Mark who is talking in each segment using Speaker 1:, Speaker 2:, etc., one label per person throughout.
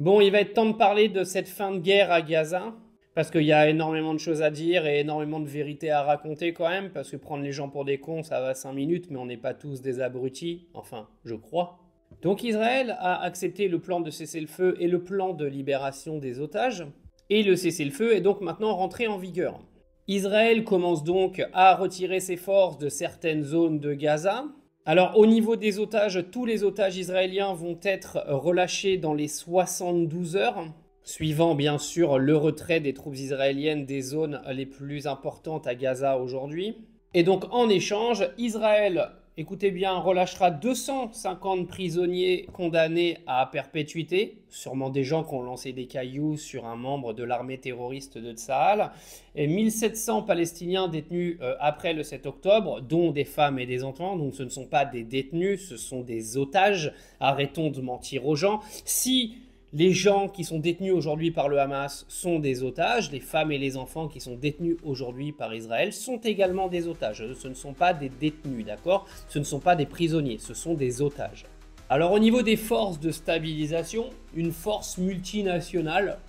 Speaker 1: Bon, il va être temps de parler de cette fin de guerre à Gaza, parce qu'il y a énormément de choses à dire et énormément de vérités à raconter quand même, parce que prendre les gens pour des cons, ça va 5 minutes, mais on n'est pas tous des abrutis, enfin, je crois. Donc Israël a accepté le plan de cessez-le-feu et le plan de libération des otages, et le cessez-le-feu est donc maintenant rentré en vigueur. Israël commence donc à retirer ses forces de certaines zones de Gaza. Alors au niveau des otages, tous les otages israéliens vont être relâchés dans les 72 heures, suivant bien sûr le retrait des troupes israéliennes des zones les plus importantes à Gaza aujourd'hui. Et donc en échange, Israël, écoutez bien, relâchera 250 prisonniers condamnés à perpétuité, sûrement des gens qui ont lancé des cailloux sur un membre de l'armée terroriste de Tsahal, et 1700 Palestiniens détenus après le 7 octobre, dont des femmes et des enfants, donc ce ne sont pas des détenus, ce sont des otages, arrêtons de mentir aux gens. Si les gens qui sont détenus aujourd'hui par le Hamas sont des otages, les femmes et les enfants qui sont détenus aujourd'hui par Israël sont également des otages. Ce ne sont pas des détenus, d'accord? Ce ne sont pas des prisonniers, ce sont des otages. Alors au niveau des forces de stabilisation, une force multinationale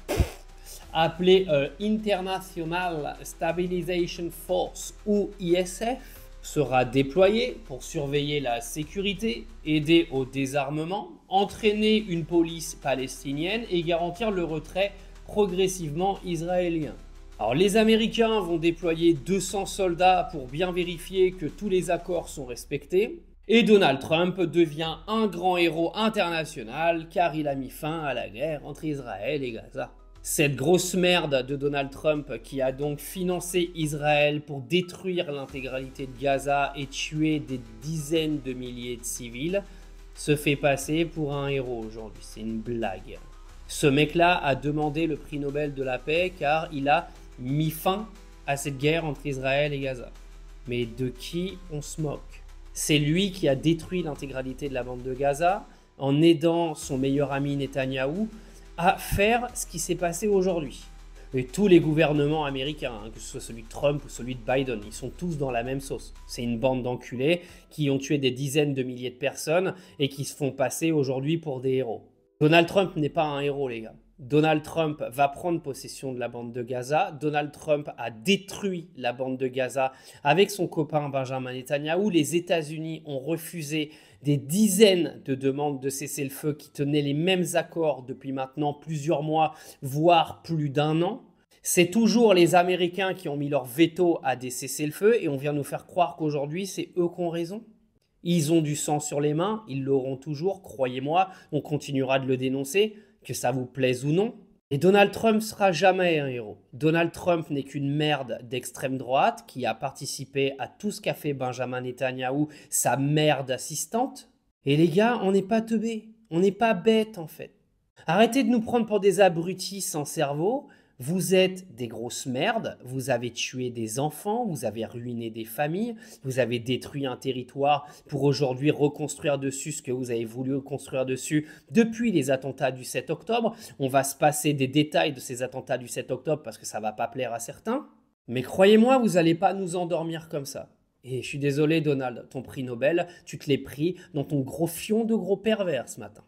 Speaker 1: appelée International Stabilization Force ou ISF sera déployée pour surveiller la sécurité, aider au désarmement, entraîner une police palestinienne et garantir le retrait progressivement israélien. Alors les Américains vont déployer 200 soldats pour bien vérifier que tous les accords sont respectés. Et Donald Trump devient un grand héros international car il a mis fin à la guerre entre Israël et Gaza. Cette grosse merde de Donald Trump qui a donc financé Israël pour détruire l'intégralité de Gaza et tuer des dizaines de milliers de civils se fait passer pour un héros aujourd'hui. C'est une blague. Ce mec-là a demandé le prix Nobel de la paix car il a mis fin à cette guerre entre Israël et Gaza. Mais de qui on se moque? C'est lui qui a détruit l'intégralité de la bande de Gaza en aidant son meilleur ami Netanyahou à faire ce qui s'est passé aujourd'hui. Et tous les gouvernements américains, que ce soit celui de Trump ou celui de Biden, ils sont tous dans la même sauce. C'est une bande d'enculés qui ont tué des dizaines de milliers de personnes et qui se font passer aujourd'hui pour des héros. Donald Trump n'est pas un héros, les gars. Donald Trump va prendre possession de la bande de Gaza. Donald Trump a détruit la bande de Gaza avec son copain Benjamin Netanyahou. Les États-Unis ont refusé des dizaines de demandes de cessez-le-feu qui tenaient les mêmes accords depuis maintenant plusieurs mois, voire plus d'un an. C'est toujours les Américains qui ont mis leur veto à des cessez-le-feu et on vient nous faire croire qu'aujourd'hui c'est eux qui ont raison. Ils ont du sang sur les mains, ils l'auront toujours, croyez-moi, on continuera de le dénoncer, que ça vous plaise ou non. Et Donald Trump sera jamais un héros. Donald Trump n'est qu'une merde d'extrême droite qui a participé à tout ce qu'a fait Benjamin Netanyahou, sa merde assistante. Et les gars, on n'est pas teubés, on n'est pas bêtes en fait. Arrêtez de nous prendre pour des abrutis sans cerveau. Vous êtes des grosses merdes, vous avez tué des enfants, vous avez ruiné des familles, vous avez détruit un territoire pour aujourd'hui reconstruire dessus ce que vous avez voulu construire dessus depuis les attentats du 7 octobre. On va se passer des détails de ces attentats du 7 octobre parce que ça va pas plaire à certains. Mais croyez-moi, vous n'allez pas nous endormir comme ça. Et je suis désolé Donald, ton prix Nobel, tu te l'es pris dans ton gros fion de gros pervers ce matin.